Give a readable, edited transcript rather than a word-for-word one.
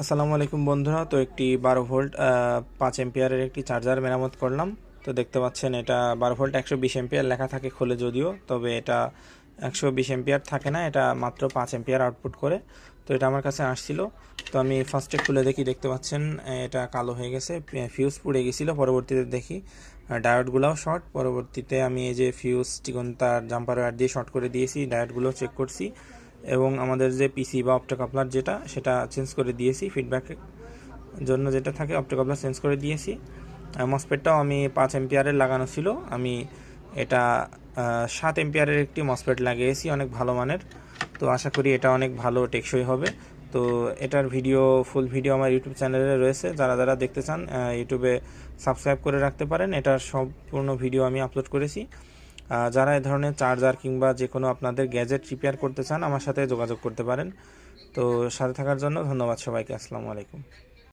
আসসালামু আলাইকুম বন্ধুরা। তো একটি 12 ভোল্ট 5 এম্পিয়ারের একটি চার্জার মেরামত করলাম। তো দেখতে পাচ্ছেন এটা 12 ভোল্ট 120 এম্পিয়ার লেখা থাকে খোলে যদিও, তবে এটা 120 এম্পিয়ার থাকে না, এটা মাত্র 5 এম্পিয়ার আউটপুট করে। তো এটা আমার কাছে আসছিল, তো আমি ফার্স্টে খুলে দেখি, দেখতে পাচ্ছেন এটা কালো হয়ে গেছে, ফিউজ পুড়ে গেছিলো। পরবর্তীতে দেখি ডায়োডগুলোও শর্ট। পরবর্তীতে আমি এই যে ফিউজ চিকন তার জাম্পার ওয়্যার দিয়ে শর্ট করে দিয়েছি, ডায়োডগুলো চেক করছি এবং আমাদের যে পিসি বা অপটোকাপলার যেটা সেটা চেঞ্জ করে দিয়েছি, ফিডব্যাকের জন্য যেটা থাকে অপটোকাপলার চেঞ্জ করে দিয়েছি। মসপেটটাও আমি 5 এম্পিয়ারের লাগানো ছিল, আমি এটা 7 এম্পিয়ারের একটি মসপেট লাগিয়েছি, অনেক ভালো মানের। তো আশা করি এটা অনেক ভালো টেকসই হবে। তো এটার ফুল ভিডিও আমার ইউটিউব চ্যানেলে রয়েছে, যারা যারা দেখতে চান ইউটিউবে সাবস্ক্রাইব করে রাখতে পারেন। এটার সম্পূর্ণ ভিডিও আমি আপলোড করেছি। যারা এ ধরনের চার্জার কিংবা যে কোনো আপনাদের গ্যাজেট রিপেয়ার করতে চান আমার সাথে যোগাযোগ করতে পারেন। তো সাথে থাকার জন্য ধন্যবাদ সবাইকে। আসসালামু আলাইকুম।